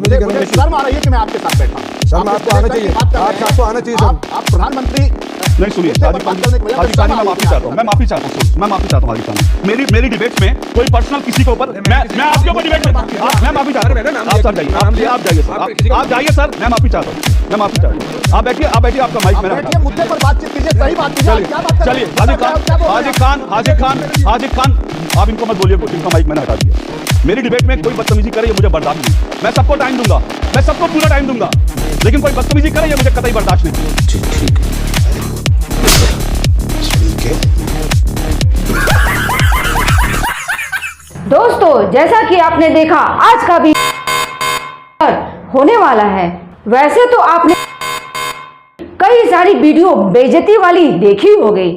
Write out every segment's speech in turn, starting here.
बदतमीजी करने में शर्म आ रही है कि मैं आपके साथ बैठा हूं। शर्म आपको आना चाहिए, आपको आना चाहिए सर। आप प्रधानमंत्री नहीं सुनिए हाजी खान, मैं माफी चाहता हूँ, मैं माफी चाहता हूँ, मैं माफी चाहता हूँ हाजी खान। मेरी डिबेट में कोई पर्सनल किसी के ऊपर मैं आपके ऊपर डिबेट में मैं माफी चाहता हूँ। आप सर जाइए, आप जाइए सर, आप जाइए सर, मैं माफी चाहता हूँ, मैं माफी चाहता हूँ। आप बैठिए, आपका माइक मैंने हटा। मुद्दे पर बातचीत कीजिए, सही बात कीजिए। क्या बात कर रहे हैं? हाजी खान, आप इनको मत बोलिए, इनका माइक मैंने हटा दिया। मेरी डिबेट में कोई बदतमीजी करे ये मुझे बर्दाश्त नहीं। मैं सबको टाइम दूंगा, मैं सबको पूरा टाइम दूंगा, लेकिन कोई बदतमीजी करे ये मुझे कतई बर्दाश्त नहीं। ठीक है। दोस्तों, जैसा कि आपने देखा आज का भी होने वाला है। वैसे तो आपने कई सारी वीडियो बेइज्जती वाली देखी हो गई,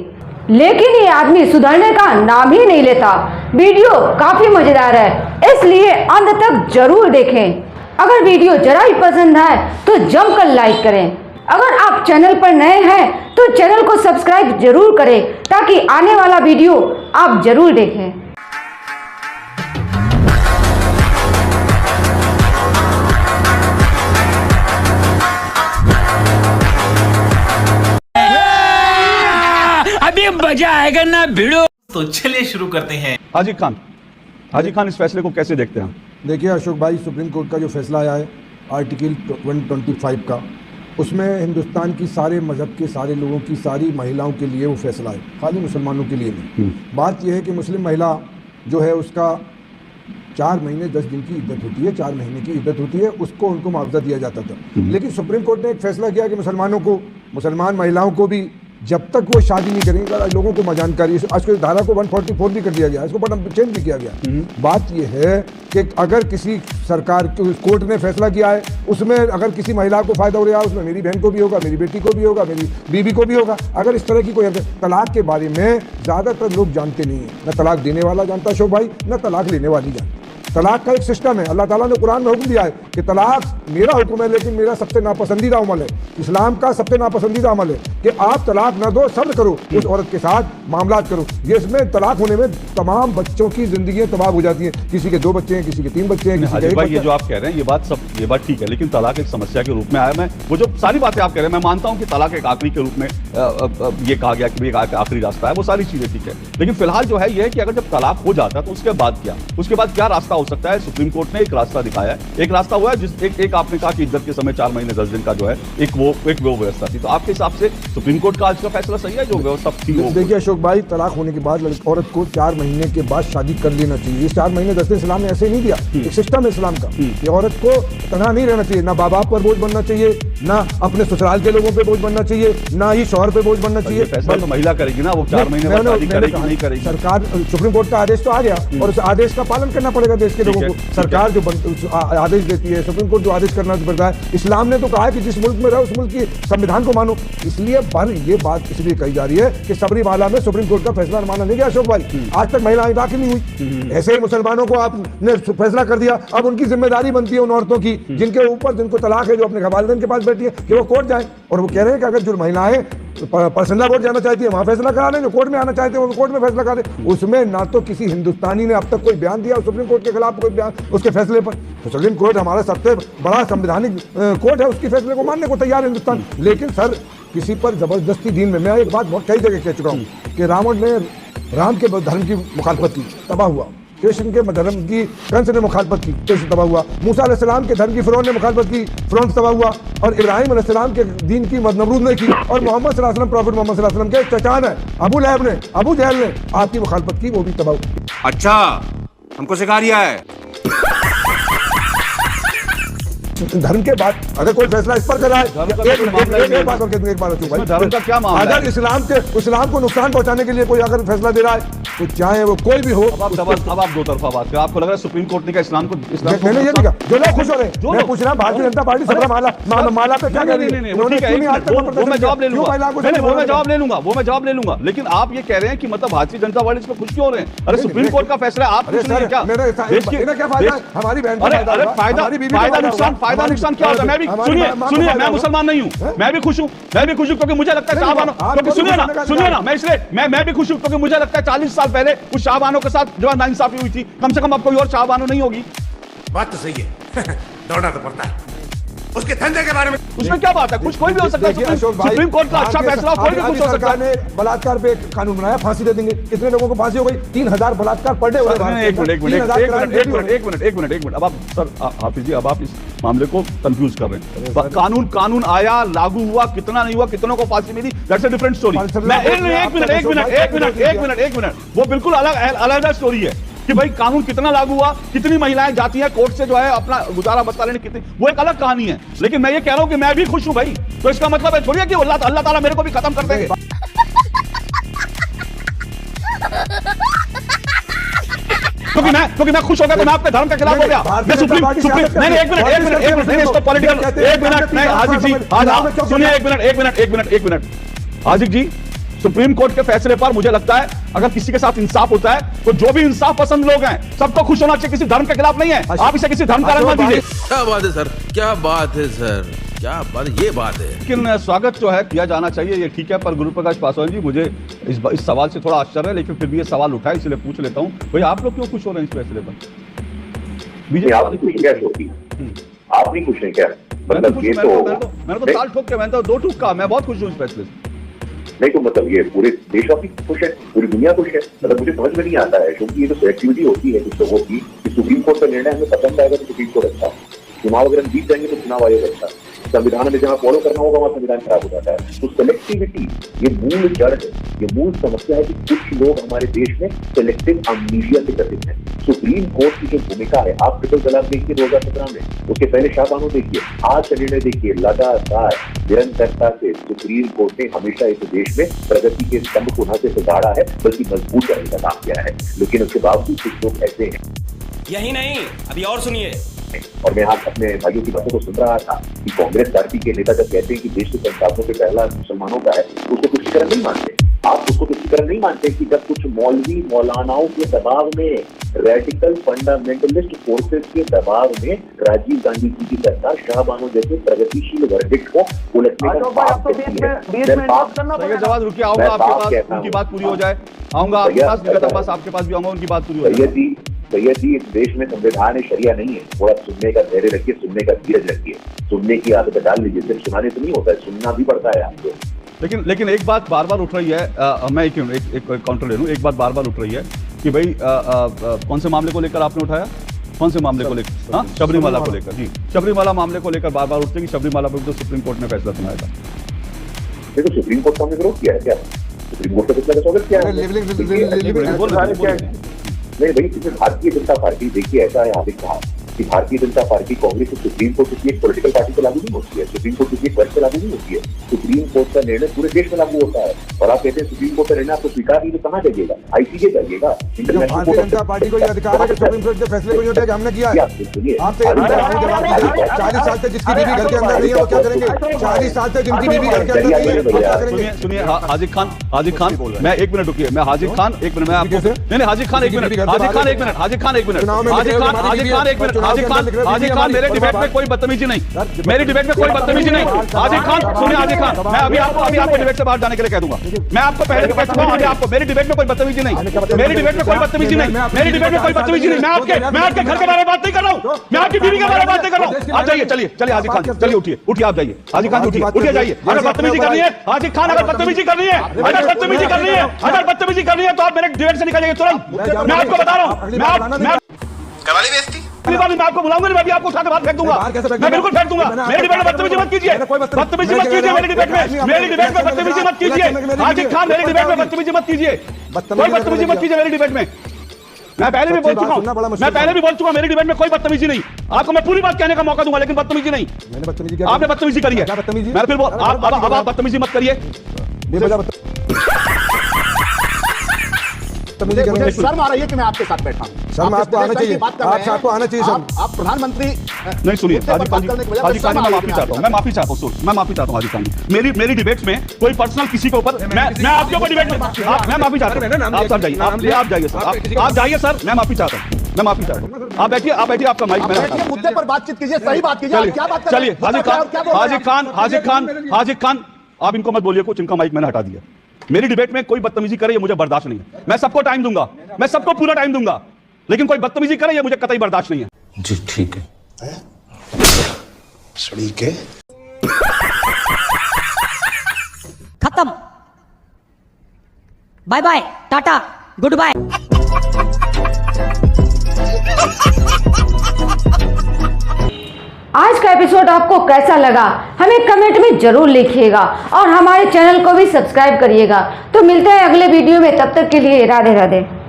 लेकिन ये आदमी सुधरने का नाम ही नहीं लेता। वीडियो काफी मजेदार है, इसलिए अंत तक जरूर देखें। अगर वीडियो जरा ही पसंद आए तो जमकर लाइक करें। अगर आप चैनल पर नए हैं तो चैनल को सब्सक्राइब जरूर करें, ताकि आने वाला वीडियो आप जरूर देखें। अभी मजा आएगा ना भिड़ो। तो चलिए शुरू करते हैं। हाजी खान इस फैसले को कैसे देखते हैं? देखिए अशोक भाई, सुप्रीम कोर्ट का जो फैसला आया है आर्टिकल 125 का, उसमें हिंदुस्तान की सारे मज़हब के सारे लोगों की, सारी महिलाओं के लिए वो फैसला है, खाली मुसलमानों के लिए नहीं। बात यह है कि मुस्लिम महिला जो है उसका 4 महीने 10 दिन की इद्दत होती है, 4 महीने की इद्दत होती है, उसको उनको मुआवजा दिया जाता था। लेकिन सुप्रीम कोर्ट ने एक फैसला किया कि मुसलमान महिलाओं को भी जब तक वो शादी नहीं करेंगे, लोगों को जानकारी, आज की धारा को 144 भी कर दिया गया, इसको बड़ा चेंज भी किया गया। बात यह है कि अगर किसी सरकार कोर्ट ने फैसला किया है, उसमें अगर किसी महिला को फायदा हो रहा है, उसमें मेरी बहन को भी होगा, मेरी बेटी को भी होगा, मेरी बीवी को भी होगा। अगर इस तरह की कोई तलाक के बारे में ज़्यादातर लोग जानते नहीं हैं, न तलाक देने वाला जानता अशोक भाई, न तलाक लेने वाली जानती। तलाक का एक सिस्टम है, अल्लाह ताला ने कुरान में हुक्म दिया है कि तलाक मेरा हुक्म है, लेकिन मेरा सबसे नापसंदीदा अमल है, इस्लाम का सबसे नापसंदीदा अमल है कि आप तलाक ना दो, सब्र करो, उस औरत के साथ मामलात करो। ये इसमें तलाक होने में तमाम बच्चों की जिंदगी तबाह हो जाती है। किसी के 2 बच्चे हैं, किसी के 3 बच्चे हैं, किसी के 1 बच्चा। ये जो आप कह रहे हैं ये बात ठीक है, लेकिन तलाक एक समस्या के रूप में आया। मैं वो जो सारी बातें आप कह रहे हैं, मैं मानता हूं कि तलाक एक आखिरी के रूप में ये कहा गया कि एक आखिरी रास्ता है, वो सारी चीजें ठीक है। लेकिन फिलहाल जो है ये है कि अगर जब तलाक हो जाता है तो उसके बाद क्या रास्ता हो सकता है? सुप्रीम कोर्ट ने एक रास्ता दिखाया है, एक रास्ता हुआ है जिस एक आपने कहा कि इद्दत के समय 4 महीने 10 दिन का जो है एक वो व्यवस्था थी। तो आपके हिसाब से सुप्रीम कोर्ट का आज का फैसला सही है जो व्यवस्था थी? देखिए अशोक भाई, तलाक होने के बाद औरत को 4 महीने के बाद शादी कर लेना चाहिए। 4 महीने 10 दिन इस्लाम ने ऐसे नहीं दिया, एक सिस्टम है इस्लाम का। ये औरत को तनहा नहीं रहना चाहिए, ना बाप पर बोझ बनना चाहिए, ना अपने ससुराल के लोगों पे बोझ बनना चाहिए, ना ही शौहर पे बोझ बनना चाहिए। फैसला तो महिला करेगी ना, वो 4 महीने बाद शादी करेगी नहीं करेगी। सरकार, सुप्रीम कोर्ट का आदेश तो आ गया और उस आदेश का पालन करना पड़ेगा देश के लोगों को। सरकार जो आदेश देती है, सुप्रीम कोर्ट जो आदेश करना पड़ता है। इस्लाम ने तो कहा है कि जिस मुल्क में रहो उस मुल्क की संविधान को मानो। इसलिए ये बात इसलिए कही जा रही है कि सबरीमाला में सुप्रीम कोर्ट का फैसला माना नहीं गया अशोक भाई। आज तक महिलाएं दाखिल नहीं हुई, ऐसे ही मुसलमानों को आपने फैसला कर दिया। अब उनकी जिम्मेदारी बनती है उन औरतों की जिनको तलाक है, जो अपने वालिदैन के पास बैठी है, कि वो कोर्ट जाए। और वो कह रहे हैं कि अगर जो महिलाएं पर्सनल कोर्ट जाना चाहती है वहां फैसला करा लें, जो कोर्ट में आना चाहते हैं वो कोर्ट में फैसला करा लें। उसमें ना तो किसी हिंदुस्तानी ने अब तक कोई बयान दिया सुप्रीम कोर्ट के खिलाफ, कोई बयान उसके फैसले पर। तो सुप्रीम कोर्ट हमारा सबसे बड़ा संवैधानिक कोर्ट है, उसके फैसले को मानने को तैयार है हिंदुस्तान। लेकिन सर, किसी पर जबरदस्ती दीन में, मैं एक बात बहुत कई जगह कह चुका हूँ कि रावण ने राम के धर्म की मुखालफत की, तबाह हुआ। कृष्ण के धर्म की कंस ने मुखालफत की, कृष्ण तबाह हुआ। मूसा अलैहिस्सलाम के धर्म की फिरौन ने मुखालफत की, फिरौन तबाह हुआ। और इब्राहिम अलैहिस्सलाम के दीन की नमरूद ने की। और मोहम्मद सल्लल्लाहु अलैहि वसल्लम, प्रॉफेट मोहम्मद सल्लल्लाहु अलैहि वसल्लम के चचान है अबू लहब ने, अबू जहल ने आपकी मुखालफत की, वो भी तबाह हुई। अच्छा, हमको सिखा रिया है। धर्म के बाद अगर कोई फैसला इस पर कर रहा है, एक बात धर्म का क्या मामला है? अगर इस्लाम को नुकसान पहुंचाने के लिए कोई अगर फैसला दे रहा है, तो चाहे वो कोई भी हो। अब आप दो तरफा बात कर, आपको लग रहा है सुप्रीम कोर्ट ने इस्लाम को मैंने ये नहीं कहा, जो लोग खुश हो रहे हैं। मैं पूछ रहा हूं भारतीय जनता पार्टी माला पे क्या कर रही है? वो मैं जवाब ले लूंगा, लेकिन आप ये कह रहे हैं कि मतलब भारतीय जनता पार्टी इसमें खुश क्यों हो रहे हैं? अरे सुप्रीम कोर्ट का फैसला है, आप खुश नहीं है क्या? क्या फायदा? हमारी बहन फायदा नुकसान क्या होता है? मैं भी सुनिए, मैं मुसलमान नहीं हूँ, मैं भी खुश हूँ क्योंकि मुझे लगता है शाहबानो, क्योंकि सुनिए ना, मैं इसलिए मैं भी खुश हूँ क्योंकि मुझे लगता है 40 साल पहले उस शाहबानो के साथ जो नाइंसाफी हुई थी, कम से कम अब कोई और शाहबानो नहीं होगी। बात तो सही है। दौड़ना तो पड़ता है उसके धंधे के बारे में। उसमें क्या बात है, कुछ कोई भी हो सकता है। सुप्रीम कोर्ट का अच्छा फैसला, कोई भी कुछ हो सकता सरकार ने बलात्कार पे एक कानून बनाया, फांसी दे देंगे। कितने लोगों को फांसी हो गई? 3000 बलात्कार पर डे हो रहे हैं। एक मिनट। अब आप सर हाफिज जी, अब आप इस मामले को कंफ्यूज कर रहे हैं। कानून आया, लागू हुआ, कितना नहीं हुआ, कितनों को फांसी मिली, दैट्स अ डिफरेंट स्टोरी। एक मिनट, वो बिल्कुल अलग स्टोरी है कि भाई कानून कितना लागू हुआ, कितनी महिलाएं जाती हैं कोर्ट से जो है अपना गुजारा बता लेने, कितनी, वो एक अलग कहानी है। लेकिन मैं ये कह रहा हूं कि मैं भी खुश हूं भाई, तो इसका मतलब है थोड़ी है कि अल्लाह ताला मेरे को भी खत्म कर देंगे। क्योंकि मैं खुश हो गया तो मैं आपके धर्म के खिलाफ हो गया। मैं सुप्रीम नहीं, एक मिनट इसको पॉलिटिकल, एक मिनट नहीं हाजिर जी, आज सुनिए, एक मिनट हाजिर जी, सुप्रीम कोर्ट के फैसले पर मुझे लगता है अगर किसी के साथ इंसाफ होता है तो जो भी इंसाफ पसंद लोग हैं सबको खुश होना चाहिए, किसी धर्म के खिलाफ नहीं है। आप इसे किसी धर्म का रंग मत दीजिए। क्या बात है सर, क्या बात है सर, क्या बात, ये बात है। लेकिन स्वागत जो है किया जाना चाहिए, ये ठीक है। पर गुरु प्रकाश पासवान जी, मुझे इस सवाल से थोड़ा आश्चर्य है, लेकिन फिर भी ये सवाल उठा है इसलिए पूछ लेता हूँ, भाई आप लोग क्यों खुश हो रहे हैं इस फैसले पर? बीजेपी आप खुश क्या होती, आप नहीं खुश हैं क्या? मतलब ये मैंने तो ताल ठोक के, मैंने तो 2 ठोक का, मैं बहुत खुश हूँ इस फैसले से। नहीं तो मतलब ये पूरे देशवासी खुश है, पूरी दुनिया खुश है? मतलब मुझे समझ में नहीं आता है, क्योंकि ये जो एक्टिविटी होती है कुछ लोगों की कि सुप्रीम कोर्ट का निर्णय हमें पसंद आएगा तो सुप्रीम कोर्ट अच्छा, चुनाव अगर हम जीत जाएंगे तो चुनाव आयोग अच्छा, संविधान में जहाँ फॉलो करना होगा वहाँ संविधान खराब हो जाता है। तो सेलेक्टिविटी ये मूल जड़ है, ये मूल समस्या है कि कुछ लोग हमारे देश में सेलेक्टिव अमनीशिया से ग्रसित हैं। सुप्रीम कोर्ट की जो भूमिका है, आप ट्रिपल तलाक देखिए 2017 में, उसके पहले शाहबानो देखिए, आज का निर्णय देखिए, लगातार निरंतरता से सुप्रीम कोर्ट ने हमेशा इस देश में प्रगति के स्तंभ को न सिर्फ गाड़ा है बल्कि मजबूत करने का काम किया है। लेकिन उसके बावजूद कुछ लोग ऐसे हैं। यही नहीं, अभी और सुनिए। और मैं आज अपने भाइयों की बातों को सुन रहा था कि कांग्रेस पार्टी के नेता जब कहते हैं कि देश के संस्थापकों पे पहला मुसलमानों का है, उसको तुष्टिकरण नहीं मानते। आप उसको तुष्टिकरण नहीं मानते कि जब कुछ मौलवी मौलानाओं के दबाव में, रेडिकल फंडामेंटलिस्ट फोर्सेस के दबाव में राजीव गांधी जी की सरकार शाहबानो जैसे प्रगतिशील वर्डिक्ट को उलटने का पाप करती है। जवाब रुकिए, आऊंगा आपके पास, उनकी बात पूरी हो जाए, आऊंगा आपके पास, आपके पास भी आऊंगा, उनकी बात पूरी हो जाए। सैयद जी, इस देश में संविधान है, शरिया नहीं है। थोड़ा सुनने का धैर्य रखिए, सुनने का धीरज रखिए, सुनने की आदत डाल लीजिए। सिर्फ सुनाने से नहीं होता है, सुनना भी पड़ता है आपको। लेकिन एक बात बार बार उठ रही है, मैं एक काउंटर ले लूं, एक बात बार बार उठ रही है कि भाई कौन से मामले को लेकर आपने उठाया, कौन से मामले को लेकर? हाँ, शबरीमाला को लेकर। जी, शबरीमाला मामले को लेकर बार बार उठते हैं कि शबरीमाला पर तो सुप्रीम कोर्ट ने फैसला सुनाया था। देखो, सुप्रीम कोर्ट का हमने विरोध किया है क्या? सुप्रीम कोर्ट का फैसला का स्वागत किया है। नहीं भाई, इसमें भारतीय जनता पार्टी, देखिए ऐसा है हार्दिक कहा कि भारतीय जनता पार्टी कांग्रेस से सुप्रीम कोर्ट किसी एक पॉलिटिकल पार्टी को लागू नहीं होती है, सुप्रीम कोर्ट किसी एक वर्ग से लागू नहीं होती है। सुप्रीम कोर्ट का निर्णय पूरे देश में लागू होता है। और आप कहते हैं सुप्रीम कोर्ट का निर्णय आपको स्वीकार नहीं, तो कहाँ जाइएगा? आईसीजे जाइएगा। भारतीय जनता पार्टी को यह अधिकार है कि सुप्रीम कोर्ट के फैसले को जो हमने किया है। आप 40 साल से जिसकी बीवी घर के अंदर नहीं है वो क्या करेंगे? 40 साल से जिनकी बीवी घर के अंदर नहीं है वो क्या करेंगे? सुनिए हाजिर खान, मैं 1 मिनट रुकिए, मैं हाजिर खान 1 मिनट, मैं आपको नहीं हाजिर खान 1 मिनट, हाजिर खान 1 मिनट, हाजिर खान 1 मिनट, हाजिर खान मेरे डिबेट में कोई बदतमीजी नहीं, मेरी डिबेट में कोई बदतमीजी नहीं। हाजिर खान सुनिए, हाजिर खान, मैं अभी आपको डिबेट से बाहर जाने के लिए कह दूंगा। मैं आपको पहले कह चुका हूं, आपको मेरी डिबेट में कोई बदतमीजी नहीं, मेरी डिबेट में कोई बदतमीजी नहीं, मेरी डिबेट में कोई बदतमीजी नहीं। मैं आपके घर के बारे में बात नहीं कर रहा हूं, मैं आपकी बीवी के बारे में बात नहीं कर रहा हूं। आप जाइए, चलिए हाजिर खान, चलिए उठिए आप जाइए, हाजिर खान उठिए जाइए। अगर बदतमीजी करनी है हाजिर खान, अगर बदतमीजी करनी है, अगर बदतमीजी करनी है तो आप मेरे डिबेट से निकल जाइए तुरंत। मैं आपको बता रहा हूं, करवा ली बेइज्जती। मैं आपको बुलाऊंगा नहीं, मैं भी आपको उठा के बाहर फेंक दूंगा, मैं बिल्कुल फेंक दूंगा। मेरी डिबेट में बदतमीजी मत कीजिए, बदतमीजी मत कीजिए मेरी डिबेट में बदतमीजी मत कीजिए। हाजिर खान मेरी डिबेट में बदतमीजी मत कीजिए, कोई बदतमीजी मत कीजिए मेरी डिबेट में। मैं पहले भी बोल चुका हूं, मेरी डिबेट में कोई बदतमीजी नहीं। आपको मैं पूरी बात कहने का मौका दूंगा, लेकिन बदतमीजी नहीं। आपने बदतमीजी करी है, मैं फिर अब आप बदतमीजी मत करिए। मुझे शर्म आ रही है कि मैं आपके साथ बैठा हूं। शर्म आपको आना चाहिए, आपको आना चाहिए शर्म। आप प्रधानमंत्री नहीं सुनिए, हाजी खान मैं माफी चाहता हूं, मैं माफी चाहता हूं हाजी खान। मेरी डिबेट में कोई पर्सनल किसी के ऊपर, मैं आपके ऊपर डिबेट में मैं माफी चाहता हूं। आप सर जाइए, आप जाइए सर, मैं माफी चाहता हूं, आप बैठिए, आपका माइक बैठिए, मुद्दे पर बातचीत कीजिए, सही बात कीजिए। क्या बात? चलिए हाजी खान, आप इनको मत बोलिए कुछ, इनका माइक मैंने हटा दिया। मेरी डिबेट में कोई बदतमीजी करे ये मुझे बर्दाश्त नहीं है। मैं सबको टाइम दूंगा, मैं सबको पूरा टाइम दूंगा, लेकिन कोई बदतमीजी करे ये मुझे कतई बर्दाश्त नहीं है। जी ठीक है, खत्म। बाय बाय, टाटा, गुड बाय। आज का एपिसोड आपको कैसा लगा हमें कमेंट में जरूर लिखिएगा और हमारे चैनल को भी सब्सक्राइब करिएगा। तो मिलते हैं अगले वीडियो में, तब तक के लिए राधे राधे।